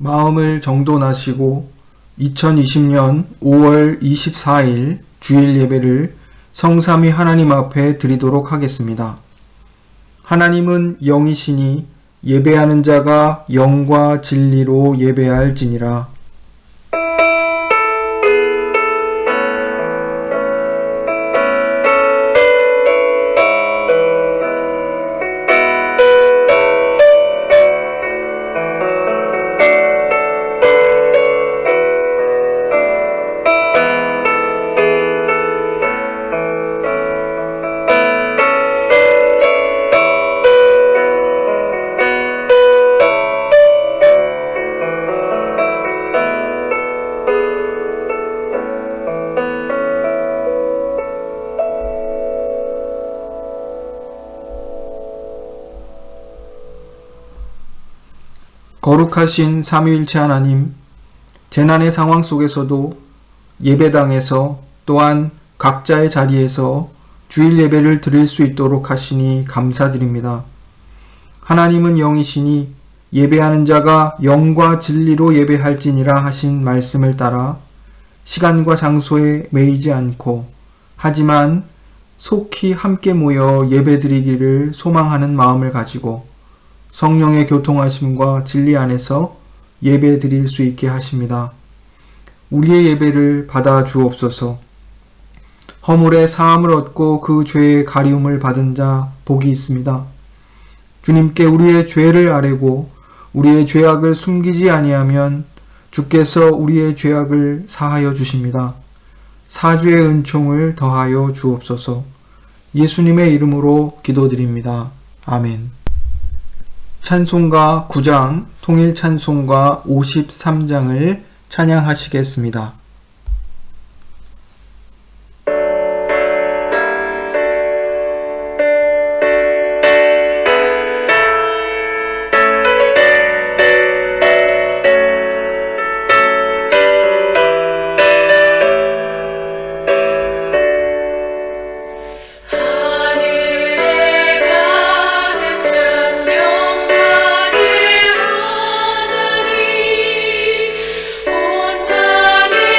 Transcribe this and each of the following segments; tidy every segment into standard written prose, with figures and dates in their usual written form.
마음을 정돈하시고 2020년 5월 24일 주일 예배를 성삼위 하나님 앞에 드리도록 하겠습니다. 하나님은 영이시니 예배하는 자가 영과 진리로 예배할지니라. 거룩하신 삼위일체 하나님, 재난의 상황 속에서도 예배당에서 또한 각자의 자리에서 주일 예배를 드릴 수 있도록 하시니 감사드립니다. 하나님은 영이시니 예배하는 자가 영과 진리로 예배할지니라 하신 말씀을 따라 시간과 장소에 매이지 않고 하지만 속히 함께 모여 예배드리기를 소망하는 마음을 가지고 성령의 교통하심과 진리 안에서 예배 드릴 수 있게 하십니다. 우리의 예배를 받아 주옵소서. 허물의 사함을 얻고 그 죄의 가리움을 받은 자 복이 있습니다. 주님께 우리의 죄를 아뢰고 우리의 죄악을 숨기지 아니하면 주께서 우리의 죄악을 사하여 주십니다. 사죄의 은총을 더하여 주옵소서. 예수님의 이름으로 기도드립니다. 아멘. 찬송가 9장, 통일 찬송가 53장을 찬양하시겠습니다. 하늘에 가득 찬 명하니 온 땅에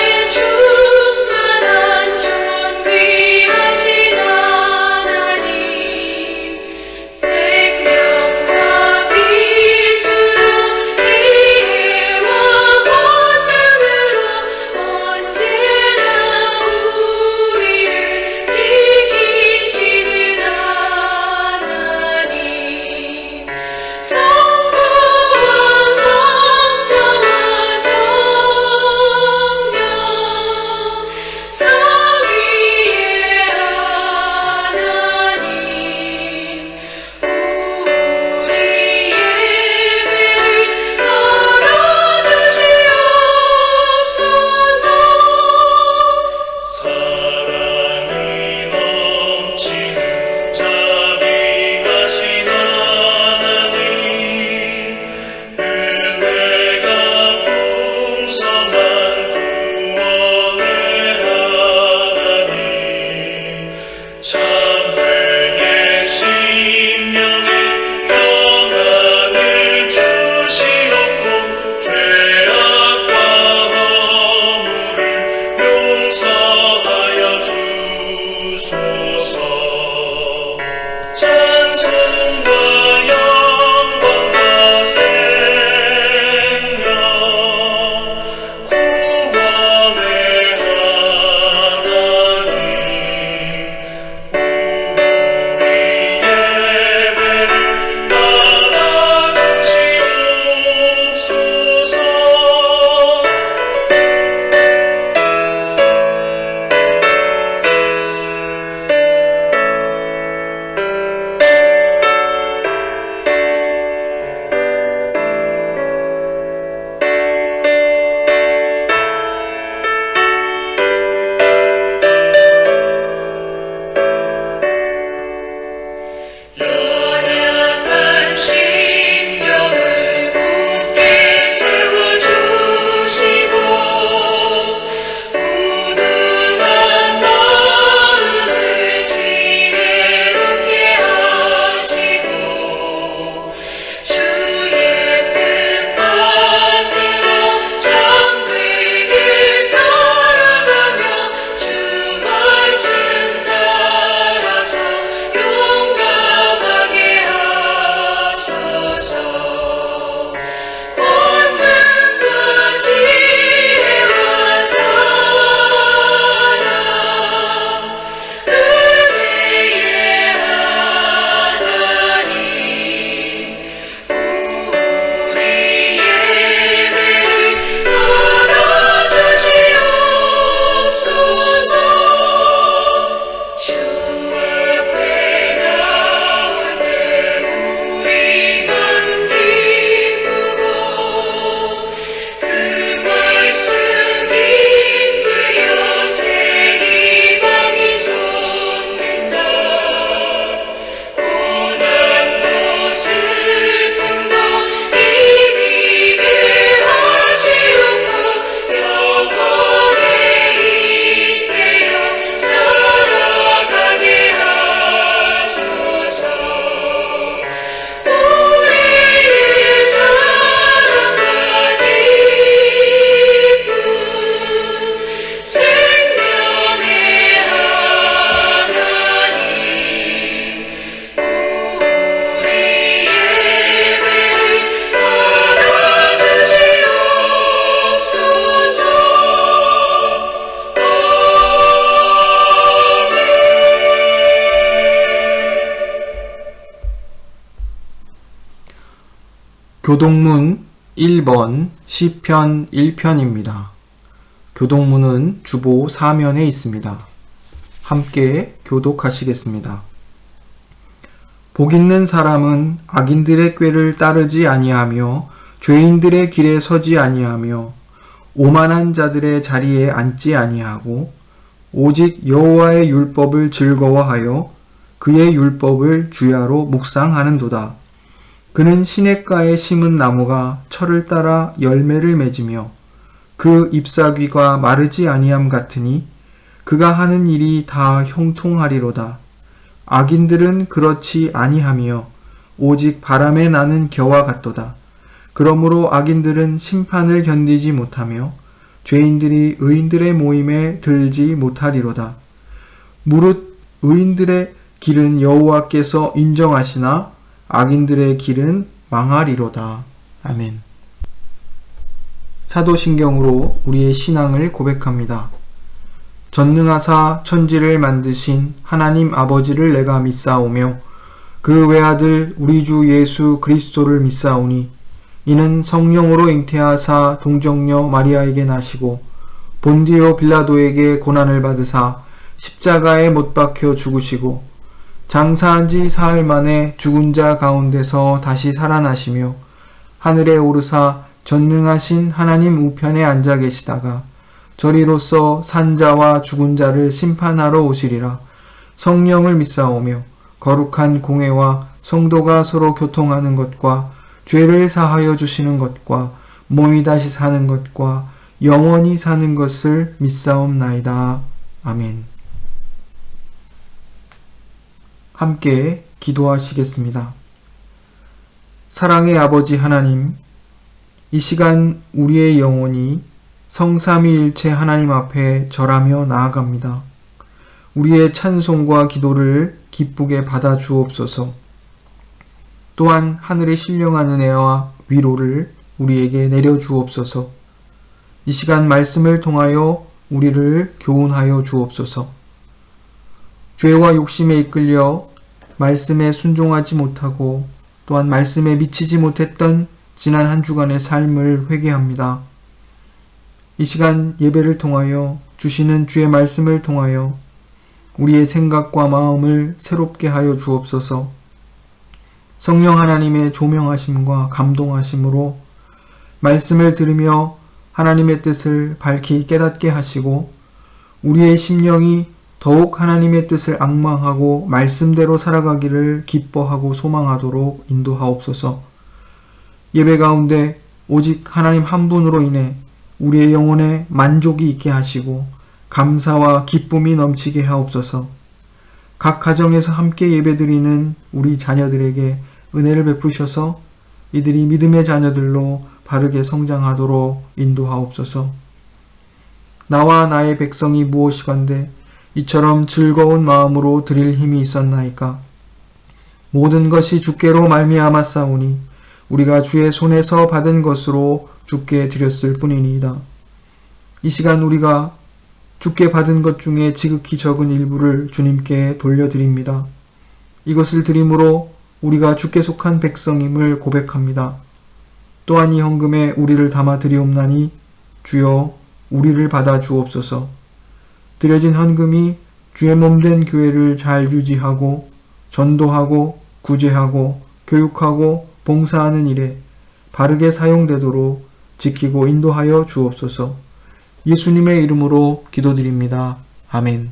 교동문 1번 시편 1편입니다. 교동문은 주보 4면에 있습니다. 함께 교독하시겠습니다. 복 있는 사람은 악인들의 꾀를 따르지 아니하며 죄인들의 길에 서지 아니하며 오만한 자들의 자리에 앉지 아니하고 오직 여호와의 율법을 즐거워하여 그의 율법을 주야로 묵상하는도다. 그는 시냇가에 심은 나무가 철을 따라 열매를 맺으며 그 잎사귀가 마르지 아니함 같으니 그가 하는 일이 다 형통하리로다. 악인들은 그렇지 아니하며 오직 바람에 나는 겨와 같도다. 그러므로 악인들은 심판을 견디지 못하며 죄인들이 의인들의 모임에 들지 못하리로다. 무릇 의인들의 길은 여호와께서 인정하시나 악인들의 길은 망하리로다. 아멘. 사도신경으로 우리의 신앙을 고백합니다. 전능하사 천지를 만드신 하나님 아버지를 내가 믿사오며 그 외아들 우리 주 예수 그리스도를 믿사오니 이는 성령으로 잉태하사 동정녀 마리아에게 나시고 본디오 빌라도에게 고난을 받으사 십자가에 못 박혀 죽으시고 장사한 지 사흘 만에 죽은 자 가운데서 다시 살아나시며 하늘에 오르사 전능하신 하나님 우편에 앉아 계시다가 저리로서 산자와 죽은 자를 심판하러 오시리라. 성령을 믿사오며 거룩한 공회와 성도가 서로 교통하는 것과 죄를 사하여 주시는 것과 몸이 다시 사는 것과 영원히 사는 것을 믿사옵나이다. 아멘. 함께 기도하시겠습니다. 사랑의 아버지 하나님, 이 시간 우리의 영혼이 성삼위일체 하나님 앞에 절하며 나아갑니다. 우리의 찬송과 기도를 기쁘게 받아 주옵소서. 또한 하늘의 신령한 은혜와 위로를 우리에게 내려 주옵소서. 이 시간 말씀을 통하여 우리를 교훈하여 주옵소서. 죄와 욕심에 이끌려 말씀에 순종하지 못하고 또한 말씀에 미치지 못했던 지난 한 주간의 삶을 회개합니다. 이 시간 예배를 통하여 주시는 주의 말씀을 통하여 우리의 생각과 마음을 새롭게 하여 주옵소서. 성령 하나님의 조명하심과 감동하심으로 말씀을 들으며 하나님의 뜻을 밝히 깨닫게 하시고 우리의 심령이 더욱 하나님의 뜻을 앙망하고 말씀대로 살아가기를 기뻐하고 소망하도록 인도하옵소서. 예배 가운데 오직 하나님 한 분으로 인해 우리의 영혼에 만족이 있게 하시고 감사와 기쁨이 넘치게 하옵소서. 각 가정에서 함께 예배드리는 우리 자녀들에게 은혜를 베푸셔서 이들이 믿음의 자녀들로 바르게 성장하도록 인도하옵소서. 나와 나의 백성이 무엇이건대 이처럼 즐거운 마음으로 드릴 힘이 있었나이까. 모든 것이 주께로 말미암았사오니 우리가 주의 손에서 받은 것으로 주께 드렸을 뿐이니이다. 이 시간 우리가 주께 받은 것 중에 지극히 적은 일부를 주님께 돌려드립니다. 이것을 드림으로 우리가 주께 속한 백성임을 고백합니다. 또한 이 헌금에 우리를 담아 드리옵나니 주여 우리를 받아 주옵소서. 드려진 헌금이 주의 몸된 교회를 잘 유지하고 전도하고 구제하고 교육하고 봉사하는 일에 바르게 사용되도록 지키고 인도하여 주옵소서. 예수님의 이름으로 기도드립니다. 아멘.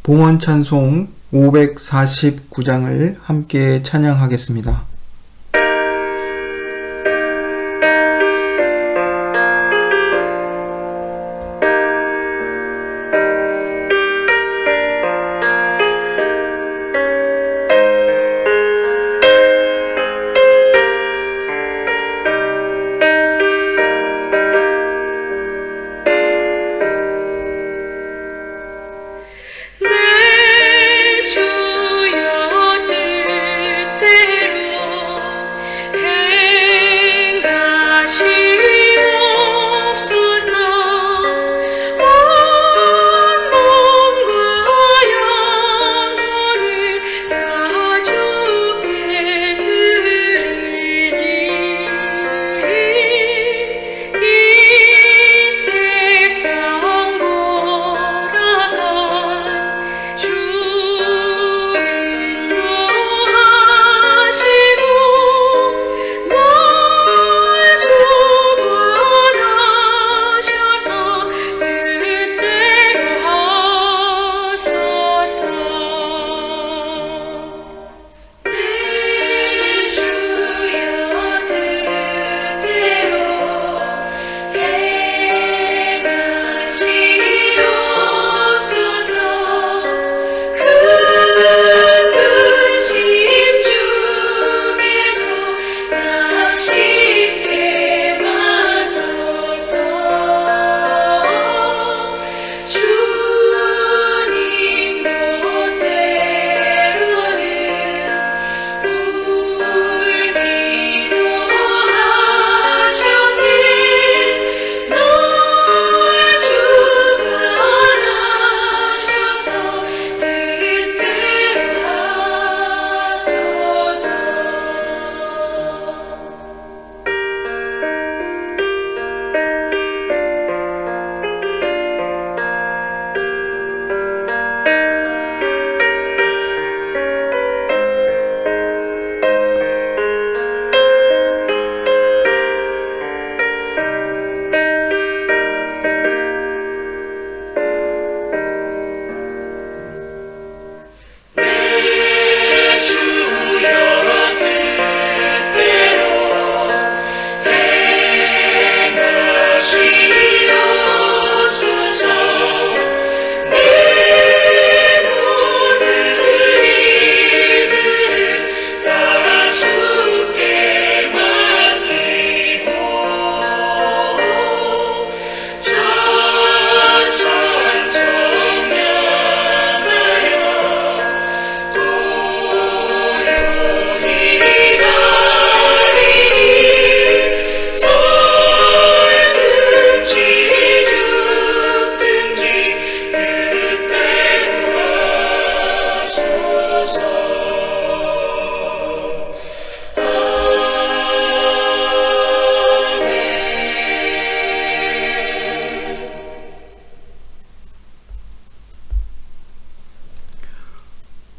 봉헌 찬송 549장을 함께 찬양하겠습니다. 내 주여 뜻대로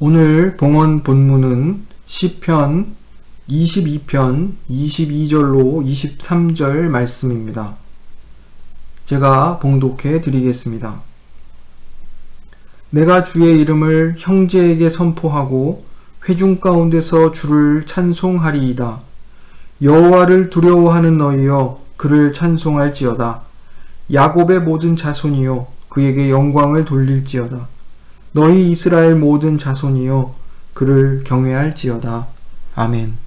오늘 봉헌 본문은 시편 22편 22절로 23절 말씀입니다. 제가 봉독해 드리겠습니다. 내가 주의 이름을 형제에게 선포하고 회중 가운데서 주를 찬송하리이다. 여호와를 두려워하는 너희여 그를 찬송할지어다. 야곱의 모든 자손이여 그에게 영광을 돌릴지어다. 너희 이스라엘 모든 자손이여 그를 경외할지어다. 아멘.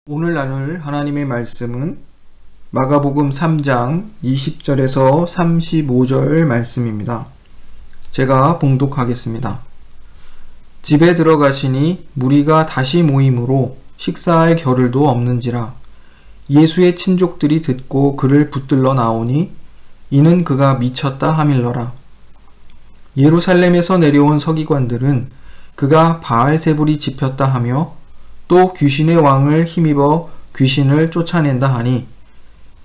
오늘 나눌 하나님의 말씀은 마가복음 3장 20절에서 35절 말씀입니다. 제가 봉독하겠습니다. 집에 들어가시니 무리가 다시 모임으로 식사할 겨를도 없는지라. 예수의 친족들이 듣고 그를 붙들러 나오니 이는 그가 미쳤다 하밀러라. 예루살렘에서 내려온 서기관들은 그가 바알세불이 집혔다 하며 또 귀신의 왕을 힘입어 귀신을 쫓아낸다 하니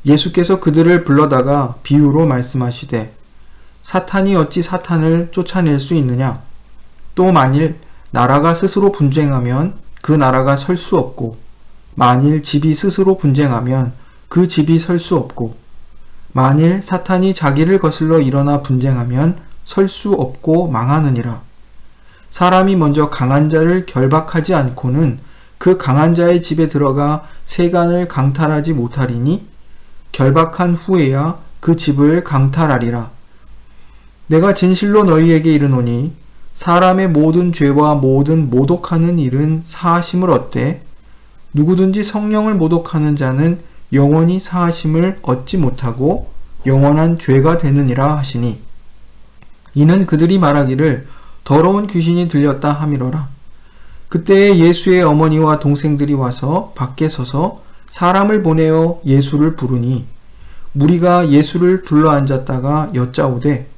예수께서 그들을 불러다가 비유로 말씀하시되 사탄이 어찌 사탄을 쫓아낼 수 있느냐? 또 만일 나라가 스스로 분쟁하면 그 나라가 설 수 없고 만일 집이 스스로 분쟁하면 그 집이 설 수 없고 만일 사탄이 자기를 거슬러 일어나 분쟁하면 설 수 없고 망하느니라. 사람이 먼저 강한 자를 결박하지 않고는 그 강한 자의 집에 들어가 세간을 강탈하지 못하리니 결박한 후에야 그 집을 강탈하리라. 내가 진실로 너희에게 이르노니 사람의 모든 죄와 모든 모독하는 일은 사하심을 얻되 누구든지 성령을 모독하는 자는 영원히 사하심을 얻지 못하고 영원한 죄가 되느니라 하시니 이는 그들이 말하기를 더러운 귀신이 들렸다 함이로라. 그때에 예수의 어머니와 동생들이 와서 밖에 서서 사람을 보내어 예수를 부르니 무리가 예수를 둘러앉았다가 여짜오되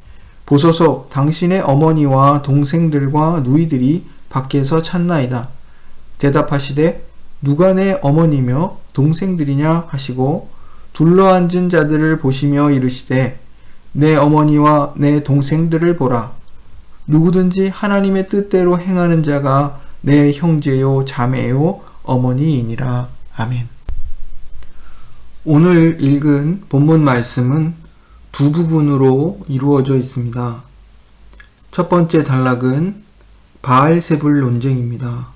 보소서 당신의 어머니와 동생들과 누이들이 밖에서 찾나이다. 대답하시되 누가 내 어머니며 동생들이냐 하시고 둘러앉은 자들을 보시며 이르시되 내 어머니와 내 동생들을 보라. 누구든지 하나님의 뜻대로 행하는 자가 내 형제요 자매요 어머니이니라. 아멘. 오늘 읽은 본문 말씀은 두 부분으로 이루어져 있습니다. 첫 번째 단락은 바알세불 논쟁입니다.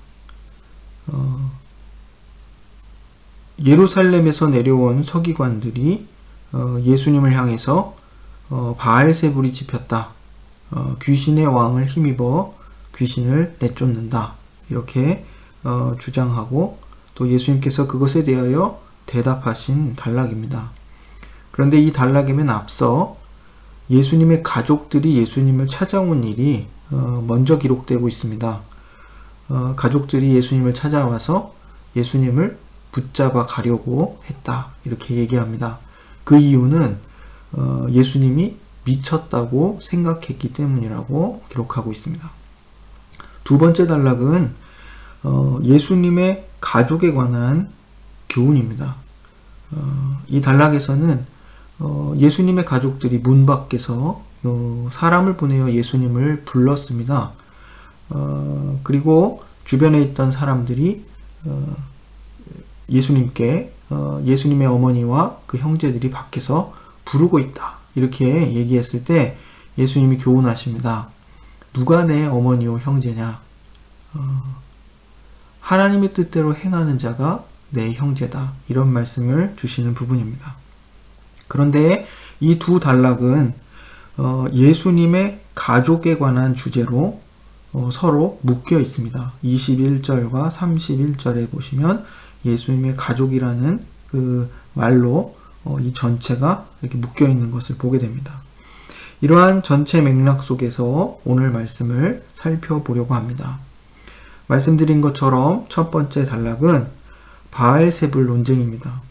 예루살렘에서 내려온 서기관들이 예수님을 향해서 바알세불이 집혔다. 귀신의 왕을 힘입어 귀신을 내쫓는다. 이렇게 주장하고 또 예수님께서 그것에 대하여 대답하신 단락입니다. 그런데 이 단락에는 앞서 예수님의 가족들이 예수님을 찾아온 일이 먼저 기록되고 있습니다. 가족들이 예수님을 찾아와서 예수님을 붙잡아 가려고 했다. 이렇게 얘기합니다. 그 이유는 예수님이 미쳤다고 생각했기 때문이라고 기록하고 있습니다. 두 번째 단락은 예수님의 가족에 관한 교훈입니다. 이 단락에서는 예수님의 가족들이 문 밖에서 사람을 보내어 예수님을 불렀습니다. 그리고 주변에 있던 사람들이 예수님께 예수님의 어머니와 그 형제들이 밖에서 부르고 있다. 이렇게 얘기했을 때 예수님이 교훈하십니다. 누가 내 어머니요 형제냐? 하나님의 뜻대로 행하는 자가 내 형제다. 이런 말씀을 주시는 부분입니다. 그런데 이 두 단락은 예수님의 가족에 관한 주제로 서로 묶여 있습니다. 21절과 31절에 보시면 예수님의 가족이라는 그 말로 이 전체가 이렇게 묶여 있는 것을 보게 됩니다. 이러한 전체 맥락 속에서 오늘 말씀을 살펴보려고 합니다. 말씀드린 것처럼 첫 번째 단락은 바알세불 논쟁입니다.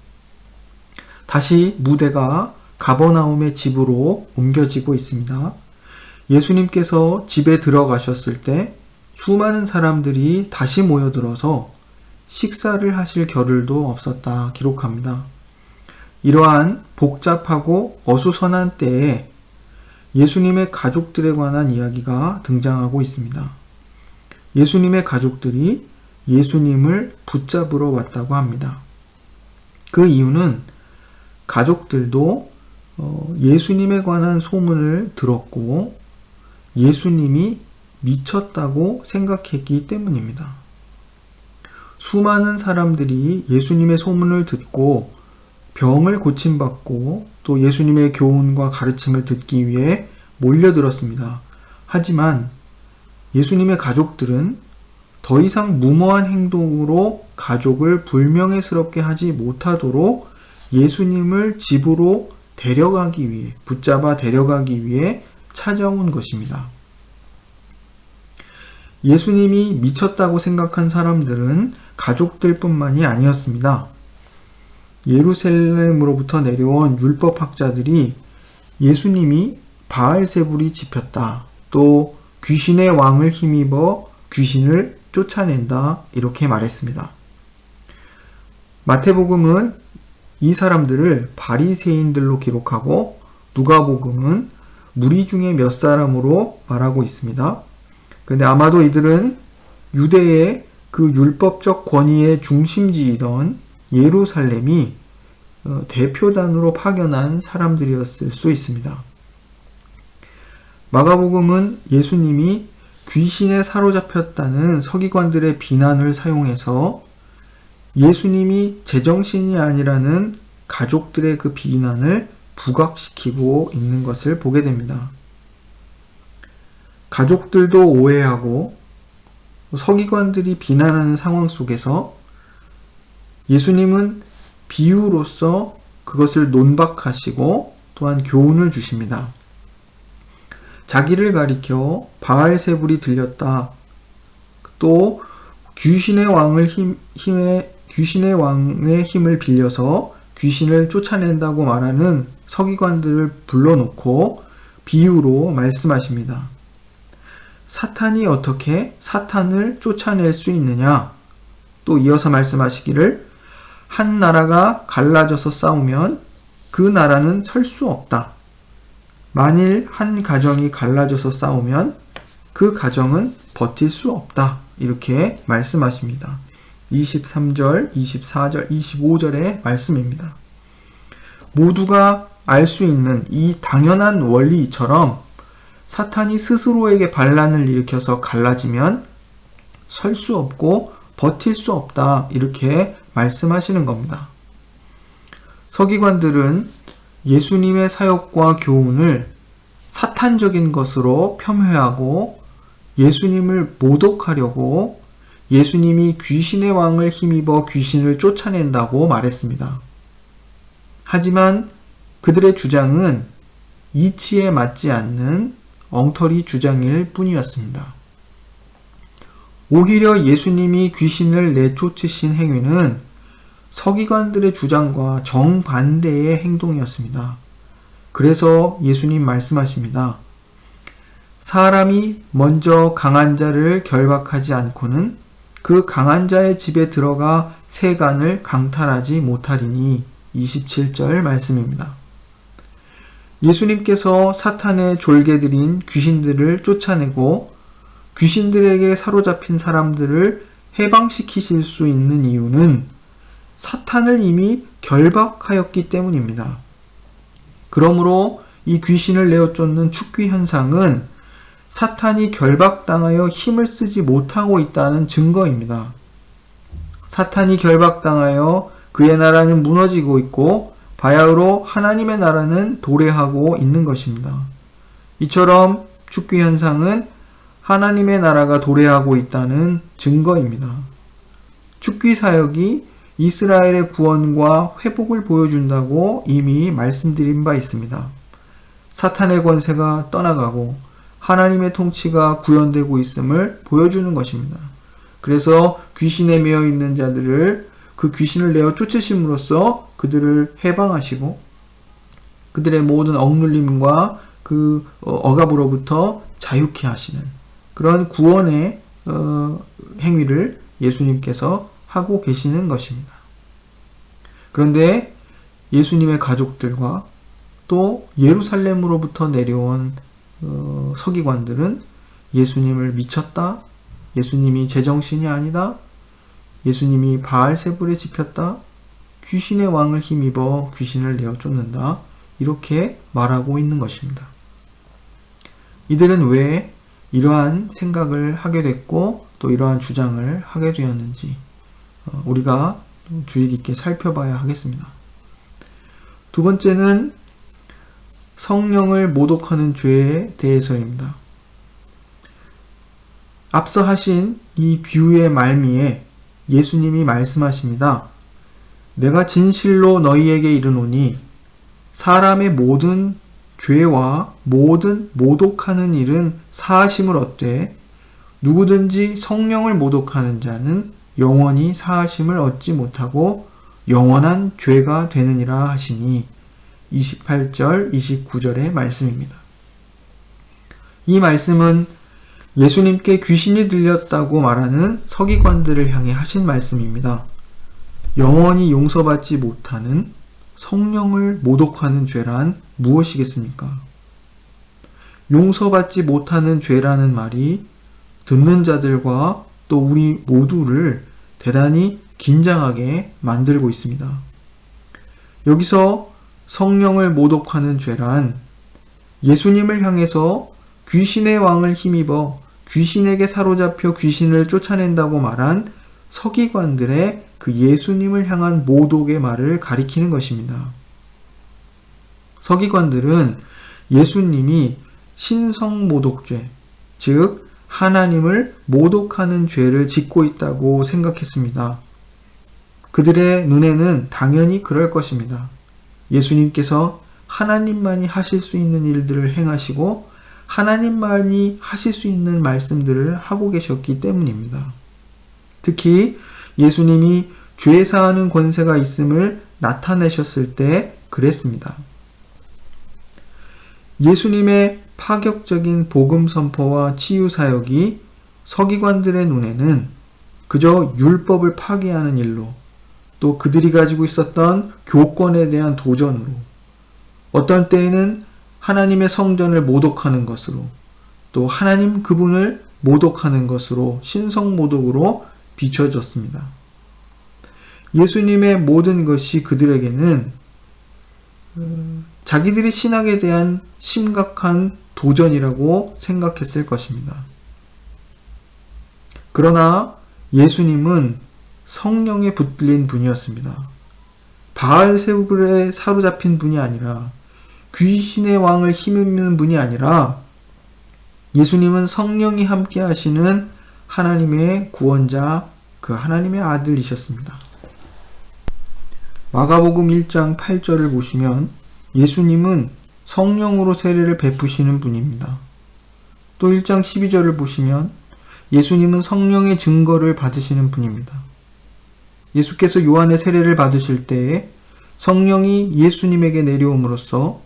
다시 무대가 가버나움의 집으로 옮겨지고 있습니다. 예수님께서 집에 들어가셨을 때 수많은 사람들이 다시 모여들어서 식사를 하실 겨를도 없었다 기록합니다. 이러한 복잡하고 어수선한 때에 예수님의 가족들에 관한 이야기가 등장하고 있습니다. 예수님의 가족들이 예수님을 붙잡으러 왔다고 합니다. 그 이유는 가족들도 예수님에 관한 소문을 들었고 예수님이 미쳤다고 생각했기 때문입니다. 수많은 사람들이 예수님의 소문을 듣고 병을 고침받고 또 예수님의 교훈과 가르침을 듣기 위해 몰려들었습니다. 하지만 예수님의 가족들은 더 이상 무모한 행동으로 가족을 불명예스럽게 하지 못하도록 예수님을 집으로 데려가기 위해, 붙잡아 데려가기 위해 찾아온 것입니다. 예수님이 미쳤다고 생각한 사람들은 가족들뿐만이 아니었습니다. 예루살렘으로부터 내려온 율법학자들이 예수님이 바알세불이 집혔다. 또 귀신의 왕을 힘입어 귀신을 쫓아낸다. 이렇게 말했습니다. 마태복음은 이 사람들을 바리새인들로 기록하고 누가복음은 무리 중에 몇 사람으로 말하고 있습니다. 그런데 아마도 이들은 유대의 그 율법적 권위의 중심지이던 예루살렘이 대표단으로 파견한 사람들이었을 수 있습니다. 마가복음은 예수님이 귀신에 사로잡혔다는 서기관들의 비난을 사용해서 예수님이 제정신이 아니라는 가족들의 그 비난을 부각시키고 있는 것을 보게 됩니다. 가족들도 오해하고 서기관들이 비난하는 상황 속에서 예수님은 비유로서 그것을 논박하시고 또한 교훈을 주십니다. 자기를 가리켜 바알세불이 들렸다. 또 귀신의 왕의 힘을 빌려서 귀신을 쫓아낸다고 말하는 서기관들을 불러놓고 비유로 말씀하십니다. 사탄이 어떻게 사탄을 쫓아낼 수 있느냐? 또 이어서 말씀하시기를 한 나라가 갈라져서 싸우면 그 나라는 설 수 없다. 만일 한 가정이 갈라져서 싸우면 그 가정은 버틸 수 없다. 이렇게 말씀하십니다. 23절, 24절, 25절의 말씀입니다. 모두가 알 수 있는 이 당연한 원리처럼 사탄이 스스로에게 반란을 일으켜서 갈라지면 설 수 없고 버틸 수 없다. 이렇게 말씀하시는 겁니다. 서기관들은 예수님의 사역과 교훈을 사탄적인 것으로 폄훼하고 예수님을 모독하려고 예수님이 귀신의 왕을 힘입어 귀신을 쫓아낸다고 말했습니다. 하지만 그들의 주장은 이치에 맞지 않는 엉터리 주장일 뿐이었습니다. 오히려 예수님이 귀신을 내쫓으신 행위는 서기관들의 주장과 정반대의 행동이었습니다. 그래서 예수님 말씀하십니다. 사람이 먼저 강한 자를 결박하지 않고는 그 강한 자의 집에 들어가 세간을 강탈하지 못하리니 27절 말씀입니다. 예수님께서 사탄의 졸개들인 귀신들을 쫓아내고 귀신들에게 사로잡힌 사람들을 해방시키실 수 있는 이유는 사탄을 이미 결박하였기 때문입니다. 그러므로 이 귀신을 내어 쫓는 축귀 현상은 사탄이 결박당하여 힘을 쓰지 못하고 있다는 증거입니다. 사탄이 결박당하여 그의 나라는 무너지고 있고 바야흐로 하나님의 나라는 도래하고 있는 것입니다. 이처럼 축귀 현상은 하나님의 나라가 도래하고 있다는 증거입니다. 축귀 사역이 이스라엘의 구원과 회복을 보여준다고 이미 말씀드린 바 있습니다. 사탄의 권세가 떠나가고 하나님의 통치가 구현되고 있음을 보여주는 것입니다. 그래서 귀신에 매여 있는 자들을 그 귀신을 내어 쫓으심으로써 그들을 해방하시고 그들의 모든 억눌림과 그 억압으로부터 자유케 하시는 그런 구원의 행위를 예수님께서 하고 계시는 것입니다. 그런데 예수님의 가족들과 또 예루살렘으로부터 내려온 서기관들은 예수님을 미쳤다, 예수님이 제정신이 아니다, 예수님이 바알세불에 집혔다, 귀신의 왕을 힘입어 귀신을 내어 쫓는다, 이렇게 말하고 있는 것입니다. 이들은 왜 이러한 생각을 하게 됐고 또 이러한 주장을 하게 되었는지 우리가 주의 깊게 살펴봐야 하겠습니다. 두 번째는 성령을 모독하는 죄에 대해서입니다. 앞서 하신 이 비유의 말미에 예수님이 말씀하십니다. 내가 진실로 너희에게 이르노니 사람의 모든 죄와 모든 모독하는 일은 사하심을 얻되 누구든지 성령을 모독하는 자는 영원히 사하심을 얻지 못하고 영원한 죄가 되느니라 하시니 28절, 29절의 말씀입니다. 이 말씀은 예수님께 귀신이 들렸다고 말하는 서기관들을 향해 하신 말씀입니다. 영원히 용서받지 못하는 성령을 모독하는 죄란 무엇이겠습니까? 용서받지 못하는 죄라는 말이 듣는 자들과 또 우리 모두를 대단히 긴장하게 만들고 있습니다. 여기서 성령을 모독하는 죄란 예수님을 향해서 귀신의 왕을 힘입어 귀신에게 사로잡혀 귀신을 쫓아낸다고 말한 서기관들의 그 예수님을 향한 모독의 말을 가리키는 것입니다. 서기관들은 예수님이 신성모독죄, 즉 하나님을 모독하는 죄를 짓고 있다고 생각했습니다. 그들의 눈에는 당연히 그럴 것입니다. 예수님께서 하나님만이 하실 수 있는 일들을 행하시고 하나님만이 하실 수 있는 말씀들을 하고 계셨기 때문입니다. 특히 예수님이 죄 사하는 권세가 있음을 나타내셨을 때 그랬습니다. 예수님의 파격적인 복음 선포와 치유 사역이 서기관들의 눈에는 그저 율법을 파괴하는 일로 또 그들이 가지고 있었던 교권에 대한 도전으로 어떤 때에는 하나님의 성전을 모독하는 것으로, 또 하나님 그분을 모독하는 것으로, 신성모독으로 비춰졌습니다. 예수님의 모든 것이 그들에게는 자기들의 신앙에 대한 심각한 도전이라고 생각했을 것입니다. 그러나 예수님은 성령에 붙들린 분이었습니다. 바알세불에 사로잡힌 분이 아니라, 귀신의 왕을 힘입는 분이 아니라, 예수님은 성령이 함께 하시는 하나님의 구원자, 그 하나님의 아들이셨습니다. 마가복음 1장 8절을 보시면 예수님은 성령으로 세례를 베푸시는 분입니다. 또 1장 12절을 보시면 예수님은 성령의 증거를 받으시는 분입니다. 예수께서 요한의 세례를 받으실 때에 성령이 예수님에게 내려옴으로써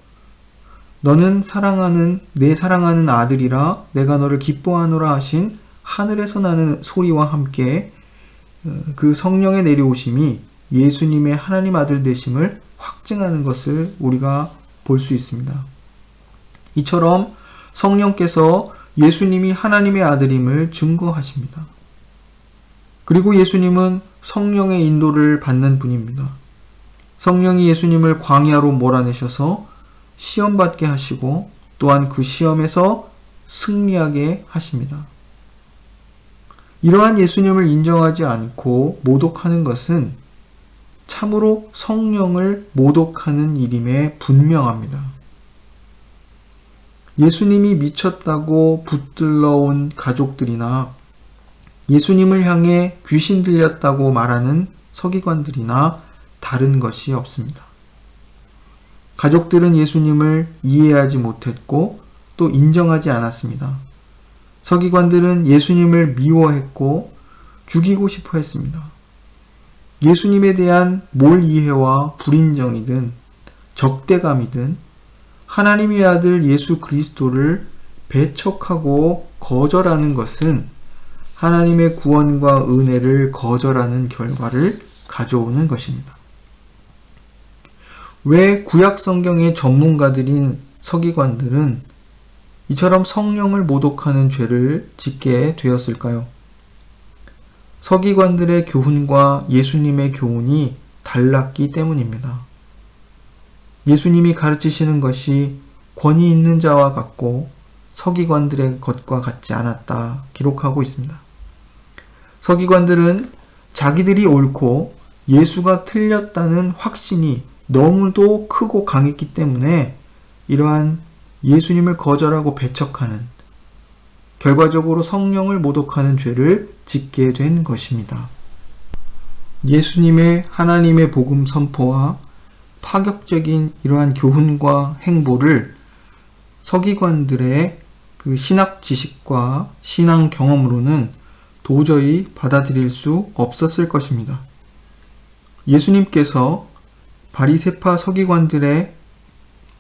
너는 내 사랑하는 아들이라 내가 너를 기뻐하노라 하신 하늘에서 나는 소리와 함께 그 성령의 내려오심이 예수님의 하나님 아들 되심을 확증하는 것을 우리가 볼 수 있습니다. 이처럼 성령께서 예수님이 하나님의 아들임을 증거하십니다. 그리고 예수님은 성령의 인도를 받는 분입니다. 성령이 예수님을 광야로 몰아내셔서 시험받게 하시고 또한 그 시험에서 승리하게 하십니다. 이러한 예수님을 인정하지 않고 모독하는 것은 참으로 성령을 모독하는 일임에 분명합니다. 예수님이 미쳤다고 붙들러온 가족들이나 예수님을 향해 귀신 들렸다고 말하는 서기관들이나 다른 것이 없습니다. 가족들은 예수님을 이해하지 못했고 또 인정하지 않았습니다. 서기관들은 예수님을 미워했고 죽이고 싶어 했습니다. 예수님에 대한 몰이해와 불인정이든 적대감이든 하나님의 아들 예수 그리스도를 배척하고 거절하는 것은 하나님의 구원과 은혜를 거절하는 결과를 가져오는 것입니다. 왜 구약 성경의 전문가들인 서기관들은 이처럼 성령을 모독하는 죄를 짓게 되었을까요? 서기관들의 교훈과 예수님의 교훈이 달랐기 때문입니다. 예수님이 가르치시는 것이 권위 있는 자와 같고 서기관들의 것과 같지 않았다 기록하고 있습니다. 서기관들은 자기들이 옳고 예수가 틀렸다는 확신이 너무도 크고 강했기 때문에 이러한 예수님을 거절하고 배척하는, 결과적으로 성령을 모독하는 죄를 짓게 된 것입니다. 예수님의 하나님의 복음 선포와 파격적인 이러한 교훈과 행보를 서기관들의 그 신학 지식과 신앙 경험으로는 도저히 받아들일 수 없었을 것입니다. 예수님께서 바리새파 서기관들의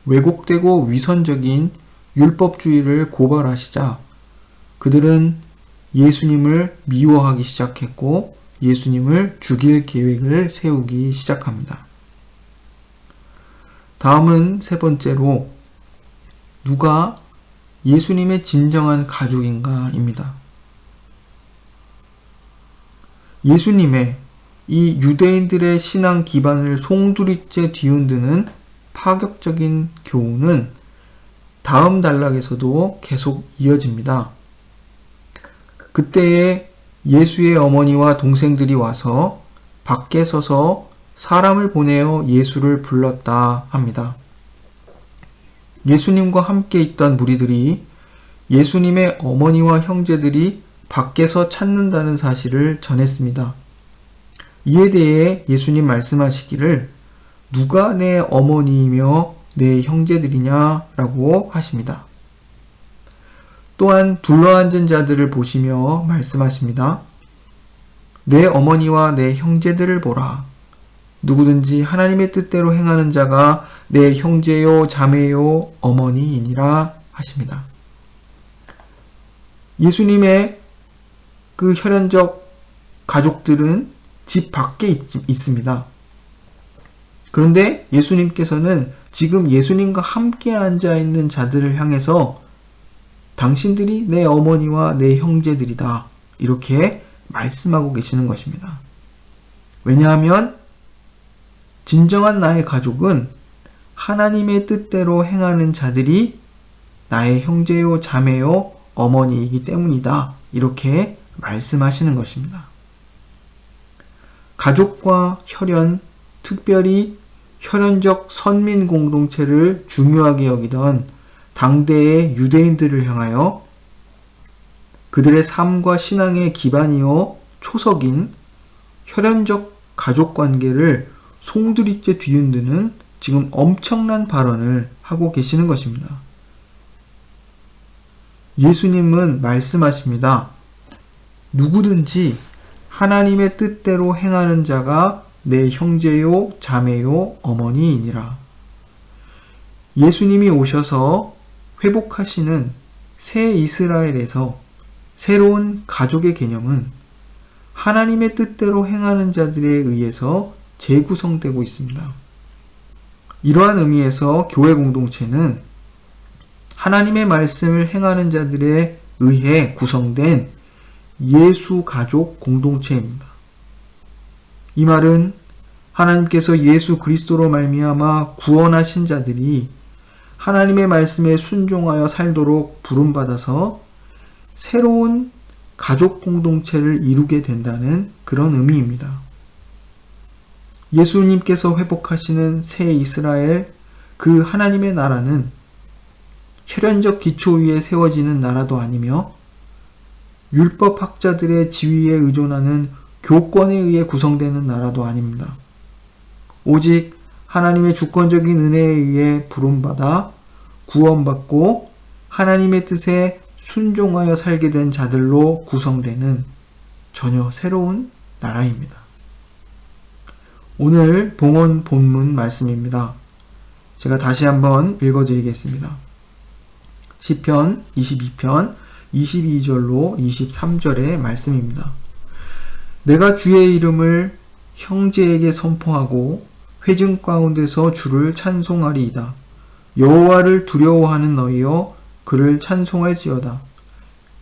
왜곡되고 위선적인 율법주의를 고발하시자 그들은 예수님을 미워하기 시작했고 예수님을 죽일 계획을 세우기 시작합니다. 다음은 세 번째로 누가 예수님의 진정한 가족인가입니다. 예수님의 이 유대인들의 신앙 기반을 송두리째 뒤흔드는 파격적인 교훈은 다음 단락에서도 계속 이어집니다. 그때에 예수의 어머니와 동생들이 와서 밖에 서서 사람을 보내어 예수를 불렀다 합니다. 예수님과 함께 있던 무리들이 예수님의 어머니와 형제들이 밖에서 찾는다는 사실을 전했습니다. 이에 대해 예수님 말씀하시기를 누가 내 어머니이며 내 형제들이냐 라고 하십니다. 또한 둘러앉은 자들을 보시며 말씀하십니다. 내 어머니와 내 형제들을 보라. 누구든지 하나님의 뜻대로 행하는 자가 내 형제요 자매요 어머니이니라 하십니다. 예수님의 그 혈연적 가족들은 집 밖에 있습니다. 그런데 예수님께서는 지금 예수님과 함께 앉아 있는 자들을 향해서 당신들이 내 어머니와 내 형제들이다. 이렇게 말씀하고 계시는 것입니다. 왜냐하면 진정한 나의 가족은 하나님의 뜻대로 행하는 자들이 나의 형제요, 자매요, 어머니이기 때문이다. 이렇게 말씀하시는 것입니다. 가족과 혈연, 특별히 혈연적 선민 공동체를 중요하게 여기던 당대의 유대인들을 향하여 그들의 삶과 신앙의 기반이요 초석인 혈연적 가족 관계를 송두리째 뒤흔드는 지금 엄청난 발언을 하고 계시는 것입니다. 예수님은 말씀하십니다. 누구든지 하나님의 뜻대로 행하는 자가 내 형제요, 자매요, 어머니이니라. 예수님이 오셔서 회복하시는 새 이스라엘에서 새로운 가족의 개념은 하나님의 뜻대로 행하는 자들에 의해서 재구성되고 있습니다. 이러한 의미에서 교회 공동체는 하나님의 말씀을 행하는 자들에 의해 구성된 예수 가족 공동체입니다. 이 말은 하나님께서 예수 그리스도로 말미암아 구원하신 자들이 하나님의 말씀에 순종하여 살도록 부름받아서 새로운 가족 공동체를 이루게 된다는 그런 의미입니다. 예수님께서 회복하시는 새 이스라엘, 그 하나님의 나라는 혈연적 기초 위에 세워지는 나라도 아니며 율법학자들의 지위에 의존하는 교권에 의해 구성되는 나라도 아닙니다. 오직 하나님의 주권적인 은혜에 의해 부름받아 구원받고 하나님의 뜻에 순종하여 살게 된 자들로 구성되는 전혀 새로운 나라입니다. 오늘 봉헌 본문 말씀입니다. 제가 다시 한번 읽어드리겠습니다. 시편 22편 22절로 23절의 말씀입니다. 내가 주의 이름을 형제에게 선포하고 회중 가운데서 주를 찬송하리이다. 여호와를 두려워하는 너희여 그를 찬송할지어다.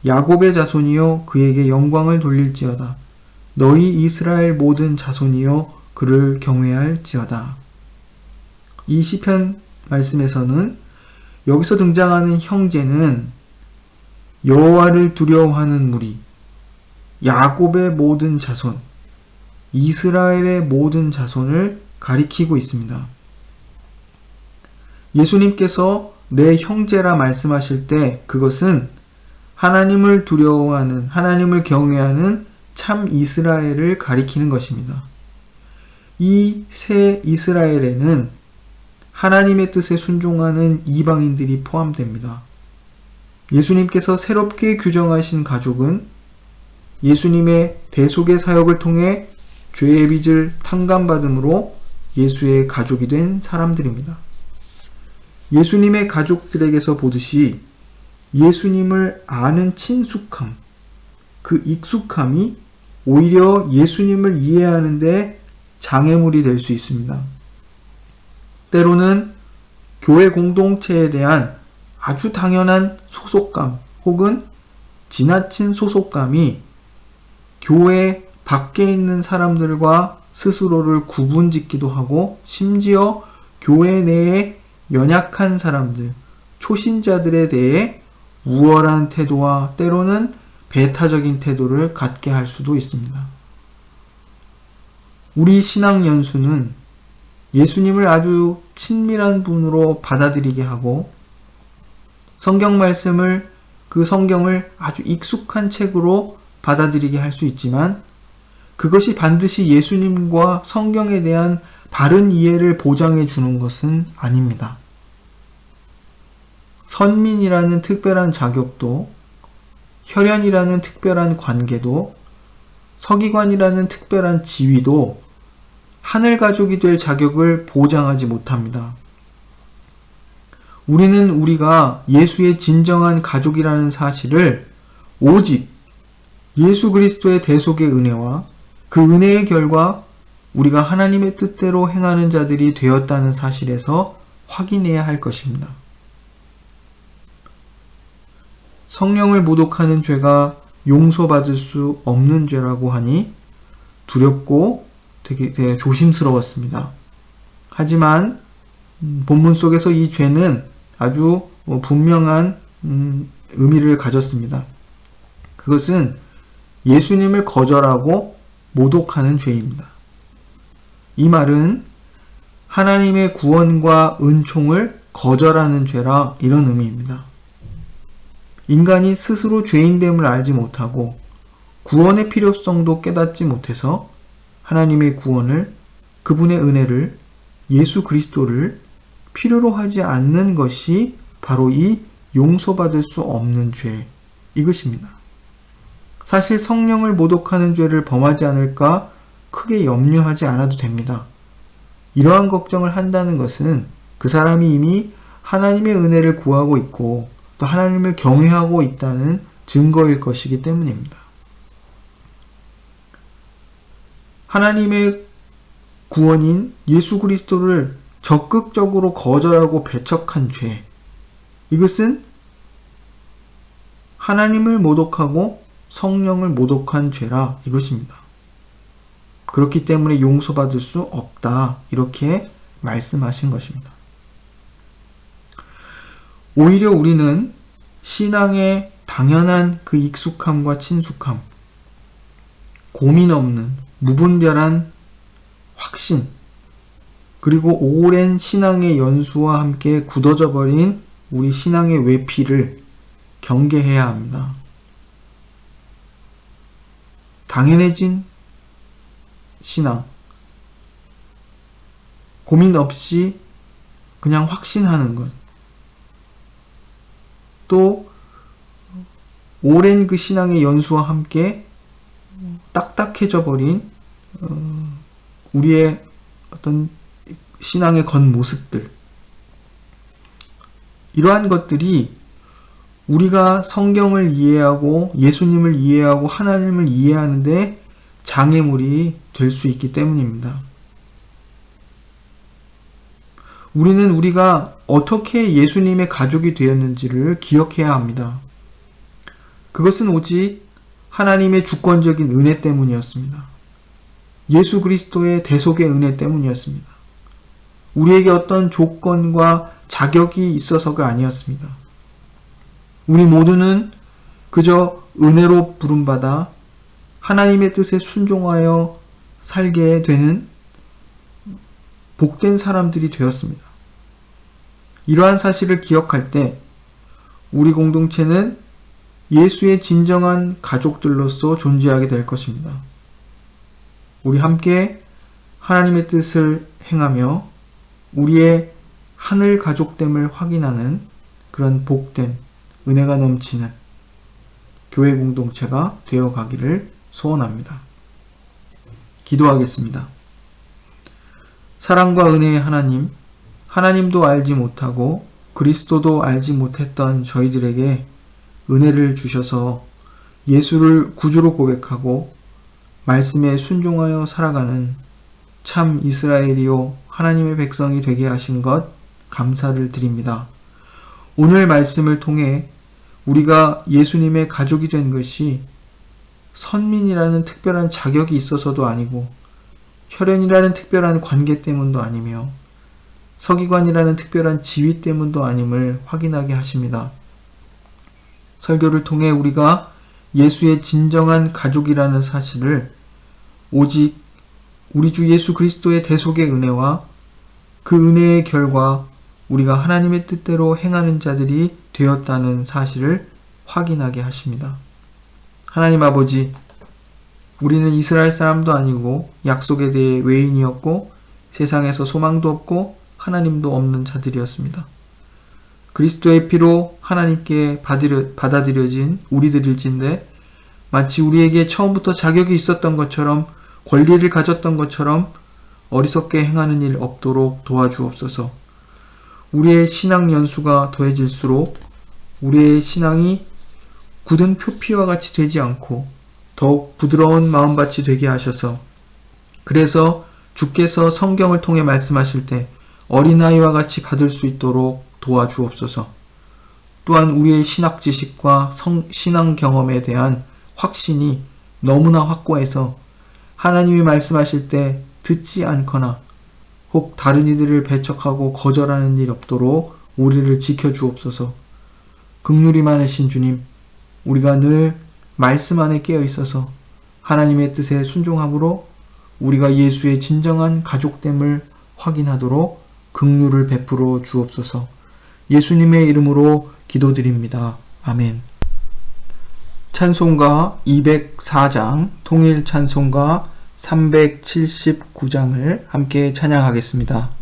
야곱의 자손이여 그에게 영광을 돌릴지어다. 너희 이스라엘 모든 자손이여 그를 경외할지어다. 이 시편 말씀에서는 여기서 등장하는 형제는 여호와를 두려워하는 무리, 야곱의 모든 자손, 이스라엘의 모든 자손을 가리키고 있습니다. 예수님께서 내 형제라 말씀하실 때 그것은 하나님을 두려워하는, 하나님을 경외하는 참 이스라엘을 가리키는 것입니다. 이 새 이스라엘에는 하나님의 뜻에 순종하는 이방인들이 포함됩니다. 예수님께서 새롭게 규정하신 가족은 예수님의 대속의 사역을 통해 죄의 빚을 탕감받음으로 예수의 가족이 된 사람들입니다. 예수님의 가족들에게서 보듯이 예수님을 아는 친숙함, 그 익숙함이 오히려 예수님을 이해하는데 장애물이 될 수 있습니다. 때로는 교회 공동체에 대한 아주 당연한 소속감 혹은 지나친 소속감이 교회 밖에 있는 사람들과 스스로를 구분짓기도 하고 심지어 교회 내에 연약한 사람들, 초신자들에 대해 우월한 태도와 때로는 배타적인 태도를 갖게 할 수도 있습니다. 우리 신앙 연수는 예수님을 아주 친밀한 분으로 받아들이게 하고 성경 말씀을, 그 성경을 아주 익숙한 책으로 받아들이게 할 수 있지만 그것이 반드시 예수님과 성경에 대한 바른 이해를 보장해 주는 것은 아닙니다. 선민이라는 특별한 자격도, 혈연이라는 특별한 관계도, 서기관이라는 특별한 지위도 하늘 가족이 될 자격을 보장하지 못합니다. 우리는 우리가 예수의 진정한 가족이라는 사실을 오직 예수 그리스도의 대속의 은혜와 그 은혜의 결과 우리가 하나님의 뜻대로 행하는 자들이 되었다는 사실에서 확인해야 할 것입니다. 성령을 모독하는 죄가 용서받을 수 없는 죄라고 하니 두렵고 되게 조심스러웠습니다. 하지만 본문 속에서 이 죄는 아주 분명한 의미를 가졌습니다. 그것은 예수님을 거절하고 모독하는 죄입니다. 이 말은 하나님의 구원과 은총을 거절하는 죄라 이런 의미입니다. 인간이 스스로 죄인됨을 알지 못하고 구원의 필요성도 깨닫지 못해서 하나님의 구원을, 그분의 은혜를, 예수 그리스도를 필요로 하지 않는 것이 바로 이 용서받을 수 없는 죄, 이것입니다. 사실 성령을 모독하는 죄를 범하지 않을까 크게 염려하지 않아도 됩니다. 이러한 걱정을 한다는 것은 그 사람이 이미 하나님의 은혜를 구하고 있고 또 하나님을 경외하고 있다는 증거일 것이기 때문입니다. 하나님의 구원인 예수 그리스도를 적극적으로 거절하고 배척한 죄, 이것은 하나님을 모독하고 성령을 모독한 죄라 이것입니다. 그렇기 때문에 용서받을 수 없다, 이렇게 말씀하신 것입니다. 오히려 우리는 신앙의 당연한 그 익숙함과 친숙함, 고민 없는 무분별한 확신, 그리고 오랜 신앙의 연수와 함께 굳어져 버린 우리 신앙의 외피를 경계해야 합니다. 당연해진 신앙, 고민 없이 그냥 확신하는 것, 또 오랜 그 신앙의 연수와 함께 딱딱해져 버린 우리의 어떤 신앙의 겉모습들, 이러한 것들이 우리가 성경을 이해하고 예수님을 이해하고 하나님을 이해하는데 장애물이 될 수 있기 때문입니다. 우리는 우리가 어떻게 예수님의 가족이 되었는지를 기억해야 합니다. 그것은 오직 하나님의 주권적인 은혜 때문이었습니다. 예수 그리스도의 대속의 은혜 때문이었습니다. 우리에게 어떤 조건과 자격이 있어서가 아니었습니다. 우리 모두는 그저 은혜로 부름받아 하나님의 뜻에 순종하여 살게 되는 복된 사람들이 되었습니다. 이러한 사실을 기억할 때 우리 공동체는 예수의 진정한 가족들로서 존재하게 될 것입니다. 우리 함께 하나님의 뜻을 행하며 우리의 하늘 가족됨을 확인하는 그런 복된 은혜가 넘치는 교회 공동체가 되어 가기를 소원합니다. 기도하겠습니다. 사랑과 은혜의 하나님, 하나님도 알지 못하고 그리스도도 알지 못했던 저희들에게 은혜를 주셔서 예수를 구주로 고백하고 말씀에 순종하여 살아가는 참 이스라엘이요 하나님의 백성이 되게 하신 것 감사를 드립니다. 오늘 말씀을 통해 우리가 예수님의 가족이 된 것이 선민이라는 특별한 자격이 있어서도 아니고 혈연이라는 특별한 관계 때문도 아니며 서기관이라는 특별한 지위 때문도 아님을 확인하게 하십니다. 설교를 통해 우리가 예수의 진정한 가족이라는 사실을 오직 우리 주 예수 그리스도의 대속의 은혜와 그 은혜의 결과 우리가 하나님의 뜻대로 행하는 자들이 되었다는 사실을 확인하게 하십니다. 하나님 아버지, 우리는 이스라엘 사람도 아니고 약속에 대해 외인이었고 세상에서 소망도 없고 하나님도 없는 자들이었습니다. 그리스도의 피로 하나님께 받아들여진 우리들일진데 마치 우리에게 처음부터 자격이 있었던 것처럼 권리를 가졌던 것처럼 어리석게 행하는 일 없도록 도와주옵소서. 우리의 신앙 연수가 더해질수록 우리의 신앙이 굳은 표피와 같이 되지 않고 더욱 부드러운 마음밭이 되게 하셔서 그래서 주께서 성경을 통해 말씀하실 때 어린아이와 같이 받을 수 있도록 도와주옵소서. 또한 우리의 신학 지식과 신앙 경험에 대한 확신이 너무나 확고해서 하나님이 말씀하실 때 듣지 않거나 혹 다른 이들을 배척하고 거절하는 일 없도록 우리를 지켜주옵소서. 긍휼이 많으신 주님, 우리가 늘 말씀 안에 깨어 있어서 하나님의 뜻에 순종함으로 우리가 예수의 진정한 가족됨을 확인하도록 긍휼을 베풀어 주옵소서. 예수님의 이름으로 기도드립니다. 아멘. 찬송가 204장, 통일 찬송가 379장을 함께 찬양하겠습니다.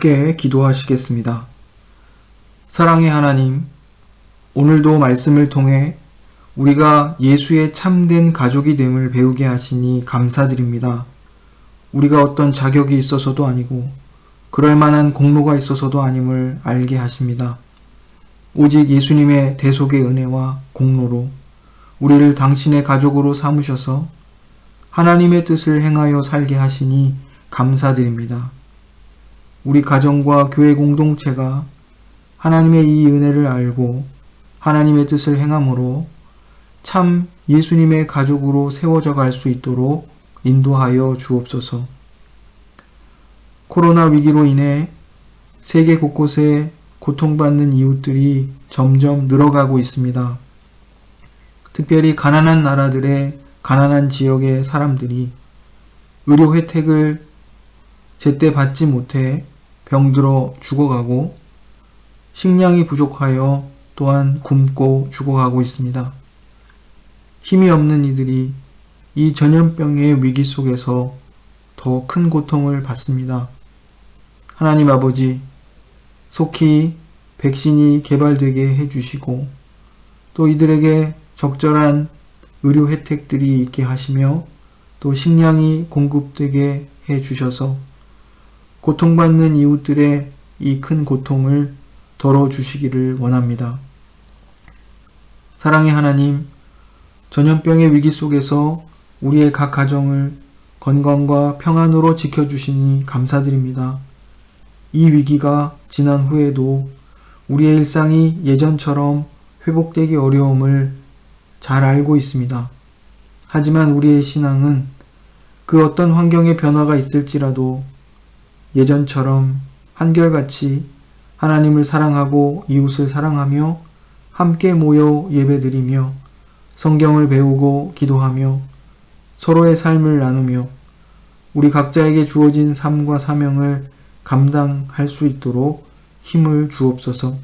함께 기도하시겠습니다. 사랑의 하나님, 오늘도 말씀을 통해 우리가 예수의 참된 가족이 됨을 배우게 하시니 감사드립니다. 우리가 어떤 자격이 있어서도 아니고 그럴 만한 공로가 있어서도 아님을 알게 하십니다. 오직 예수님의 대속의 은혜와 공로로 우리를 당신의 가족으로 삼으셔서 하나님의 뜻을 행하여 살게 하시니 감사드립니다. 우리 가정과 교회 공동체가 하나님의 이 은혜를 알고 하나님의 뜻을 행함으로 참 예수님의 가족으로 세워져 갈 수 있도록 인도하여 주옵소서. 코로나 위기로 인해 세계 곳곳에 고통받는 이웃들이 점점 늘어가고 있습니다. 특별히 가난한 나라들의 가난한 지역의 사람들이 의료 혜택을 제때 받지 못해 병들어 죽어가고 식량이 부족하여 또한 굶고 죽어가고 있습니다. 힘이 없는 이들이 이 전염병의 위기 속에서 더 큰 고통을 받습니다. 하나님 아버지, 속히 백신이 개발되게 해주시고 또 이들에게 적절한 의료 혜택들이 있게 하시며 또 식량이 공급되게 해주셔서 고통받는 이웃들의 이 큰 고통을 덜어주시기를 원합니다. 사랑의 하나님, 전염병의 위기 속에서 우리의 각 가정을 건강과 평안으로 지켜주시니 감사드립니다. 이 위기가 지난 후에도 우리의 일상이 예전처럼 회복되기 어려움을 잘 알고 있습니다. 하지만 우리의 신앙은 그 어떤 환경의 변화가 있을지라도 예전처럼 한결같이 하나님을 사랑하고 이웃을 사랑하며 함께 모여 예배드리며 성경을 배우고 기도하며 서로의 삶을 나누며 우리 각자에게 주어진 삶과 사명을 감당할 수 있도록 힘을 주옵소서.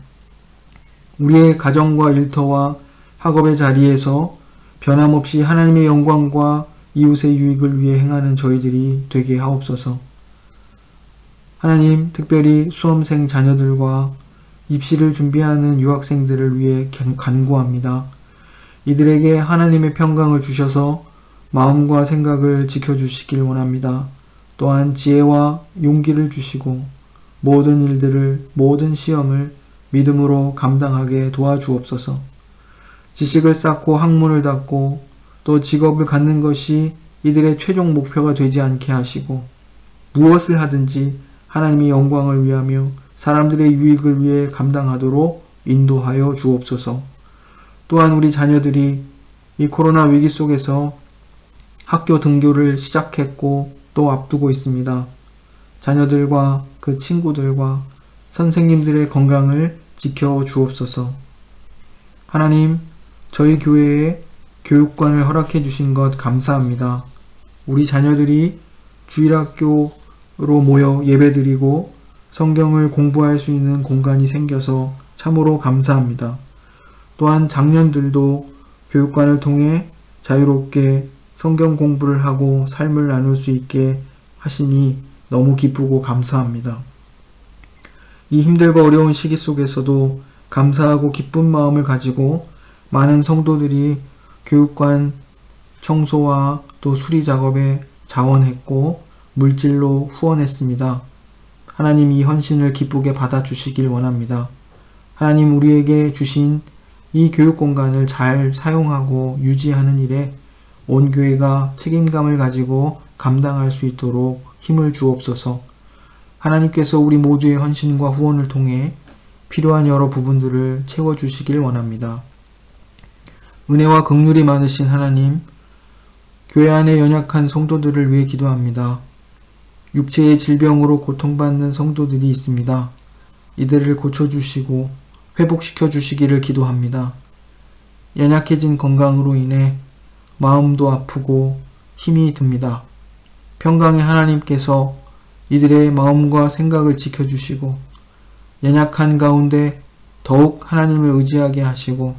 우리의 가정과 일터와 학업의 자리에서 변함없이 하나님의 영광과 이웃의 유익을 위해 행하는 저희들이 되게 하옵소서. 하나님, 특별히 수험생 자녀들과 입시를 준비하는 유학생들을 위해 간구합니다. 이들에게 하나님의 평강을 주셔서 마음과 생각을 지켜주시길 원합니다. 또한 지혜와 용기를 주시고 모든 일들을, 모든 시험을 믿음으로 감당하게 도와주옵소서. 지식을 쌓고 학문을 닫고 또 직업을 갖는 것이 이들의 최종 목표가 되지 않게 하시고 무엇을 하든지 하나님의 영광을 위하며 사람들의 유익을 위해 감당하도록 인도하여 주옵소서. 또한 우리 자녀들이 이 코로나 위기 속에서 학교 등교를 시작했고 또 앞두고 있습니다. 자녀들과 그 친구들과 선생님들의 건강을 지켜 주옵소서. 하나님, 저희 교회에 교육관을 허락해 주신 것 감사합니다. 우리 자녀들이 주일학교로 모여 예배드리고 성경을 공부할 수 있는 공간이 생겨서 참으로 감사합니다. 또한 장년들도 교육관을 통해 자유롭게 성경 공부를 하고 삶을 나눌 수 있게 하시니 너무 기쁘고 감사합니다. 이 힘들고 어려운 시기 속에서도 감사하고 기쁜 마음을 가지고 많은 성도들이 교육관 청소와 또 수리 작업에 자원했고 물질로 후원했습니다. 하나님, 이 헌신을 기쁘게 받아주시길 원합니다. 하나님, 우리에게 주신 이 교육 공간을 잘 사용하고 유지하는 일에 온 교회가 책임감을 가지고 감당할 수 있도록 힘을 주옵소서. 하나님께서 우리 모두의 헌신과 후원을 통해 필요한 여러 부분들을 채워주시길 원합니다. 은혜와 긍휼이 많으신 하나님, 교회 안에 연약한 성도들을 위해 기도합니다. 육체의 질병으로 고통받는 성도들이 있습니다. 이들을 고쳐주시고 회복시켜 주시기를 기도합니다. 연약해진 건강으로 인해 마음도 아프고 힘이 듭니다. 평강의 하나님께서 이들의 마음과 생각을 지켜주시고 연약한 가운데 더욱 하나님을 의지하게 하시고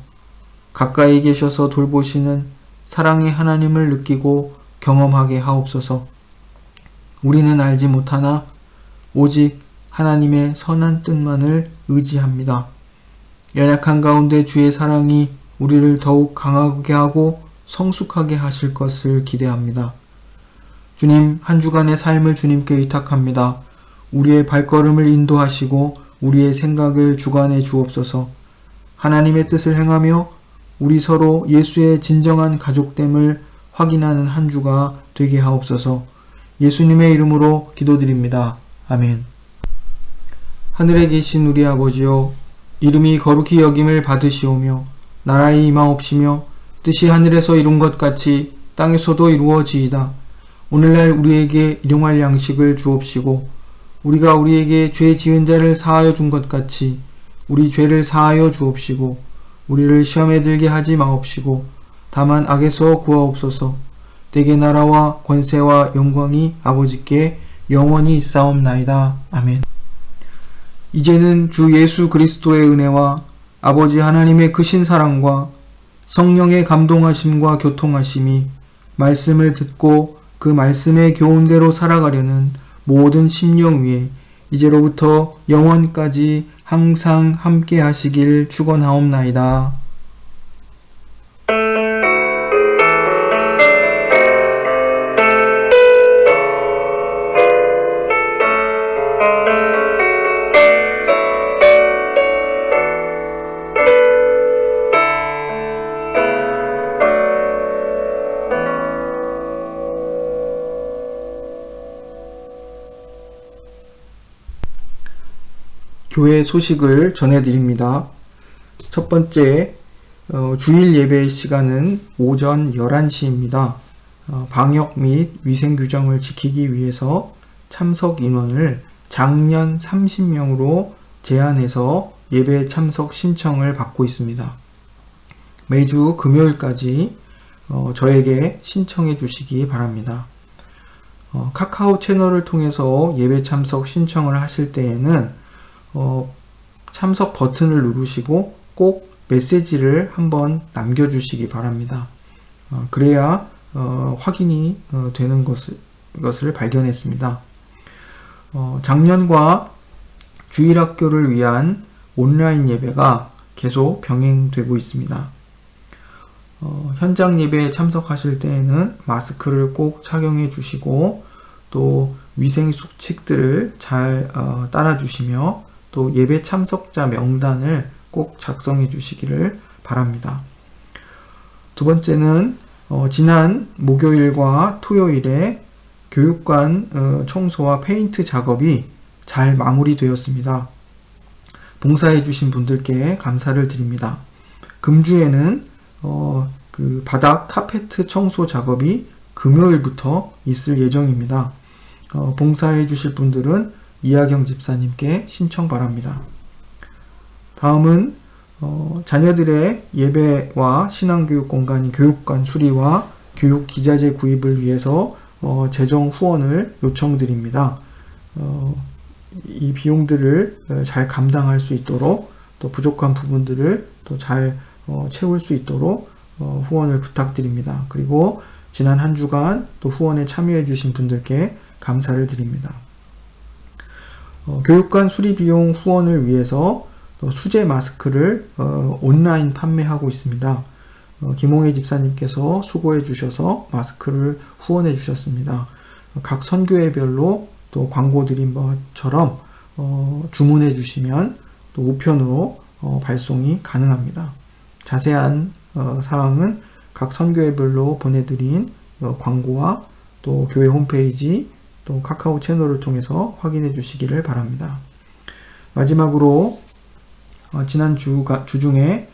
가까이 계셔서 돌보시는 사랑의 하나님을 느끼고 경험하게 하옵소서. 우리는 알지 못하나 오직 하나님의 선한 뜻만을 의지합니다. 연약한 가운데 주의 사랑이 우리를 더욱 강하게 하고 성숙하게 하실 것을 기대합니다. 주님, 한 주간의 삶을 주님께 의탁합니다. 우리의 발걸음을 인도하시고 우리의 생각을 주관해 주옵소서. 하나님의 뜻을 행하며 우리 서로 예수의 진정한 가족됨을 확인하는 한 주가 되게 하옵소서. 예수님의 이름으로 기도드립니다. 아멘. 하늘에 계신 우리 아버지여, 이름이 거룩히 여김을 받으시오며 나라의 임하옵시며 뜻이 하늘에서 이룬 것 같이 땅에서도 이루어지이다. 오늘날 우리에게 일용할 양식을 주옵시고 우리가 우리에게 죄 지은 자를 사하여 준 것 같이 우리 죄를 사하여 주옵시고 우리를 시험에 들게 하지 마옵시고 다만 악에서 구하옵소서. 대개 나라와 권세와 영광이 아버지께 영원히 있사옵나이다. 아멘. 이제는 주 예수 그리스도의 은혜와 아버지 하나님의 크신 사랑과 성령의 감동하심과 교통하심이 말씀을 듣고 그 말씀의 교훈대로 살아가려는 모든 심령 위에 이제로부터 영원까지 항상 함께 하시길 축원하옵나이다. 교회 소식을 전해드립니다. 첫 번째, 주일 예배 시간은 오전 11시입니다. 방역 및 위생 규정을 지키기 위해서 참석 인원을 작년 30명으로 제한해서 예배 참석 신청을 받고 있습니다. 매주 금요일까지 저에게 신청해 주시기 바랍니다. 카카오 채널을 통해서 예배 참석 신청을 하실 때에는 참석 버튼을 누르시고 꼭 메시지를 한번 남겨주시기 바랍니다. 그래야 확인이 되는 것을 발견했습니다. 작년과 주일학교를 위한 온라인 예배가 계속 병행되고 있습니다. 현장 예배에 참석하실 때에는 마스크를 꼭 착용해 주시고 또 위생 수칙들을 잘 따라 주시며 또 예배 참석자 명단을 꼭 작성해 주시기를 바랍니다. 두 번째는 지난 목요일과 토요일에 교육관 청소와 페인트 작업이 잘 마무리되었습니다. 봉사해 주신 분들께 감사를 드립니다. 금주에는 그 바닥 카페트 청소 작업이 금요일부터 있을 예정입니다. 봉사해 주실 분들은 이하경 집사님께 신청 바랍니다. 다음은 자녀들의 예배와 신앙교육 공간인 교육관 수리와 교육 기자재 구입을 위해서 재정 후원을 요청드립니다. 이 비용들을 잘 감당할 수 있도록 또 부족한 부분들을 또 잘 채울 수 있도록 후원을 부탁드립니다. 그리고 지난 한 주간 또 후원에 참여해 주신 분들께 감사를 드립니다. 교육관 수리 비용 후원을 위해서 또 수제 마스크를 온라인 판매하고 있습니다. 김홍혜 집사님께서 수고해 주셔서 마스크를 후원해 주셨습니다. 각 선교회별로 또 광고 드린 것처럼 주문해 주시면 또 우편으로 발송이 가능합니다. 자세한 사항은 각 선교회별로 보내드린 광고와 또 교회 홈페이지 또 카카오 채널을 통해서 확인해 주시기를 바랍니다. 마지막으로 지난 주 중에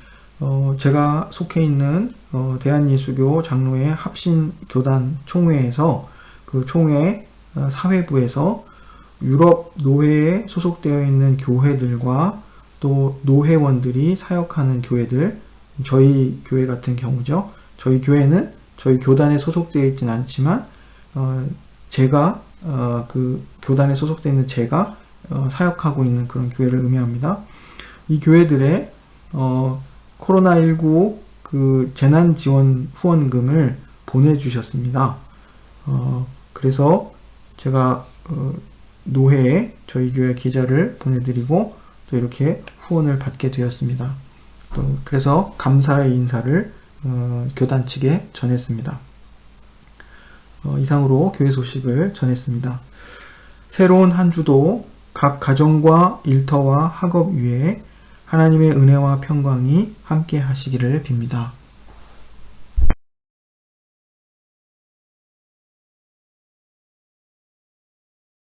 제가 속해 있는 대한예수교 장로회 합신교단 총회에서 그 총회 사회부에서 유럽 노회에 소속되어 있는 교회들과 또 노회원들이 사역하는 교회들, 저희 교회 같은 경우죠. 저희 교회는 저희 교단에 소속되어 있지는 않지만 제가 그 교단에 소속되어 있는 제가 사역하고 있는 그런 교회를 의미합니다. 이 교회들의 코로나19 그 재난 지원 후원금을 보내주셨습니다. 그래서 제가 노회에 저희 교회 계좌를 보내드리고 또 이렇게 후원을 받게 되었습니다. 또 그래서 감사의 인사를 교단 측에 전했습니다. 이상으로 교회 소식을 전했습니다. 새로운 한 주도 각 가정과 일터와 학업 위에 하나님의 은혜와 평강이 함께 하시기를 빕니다.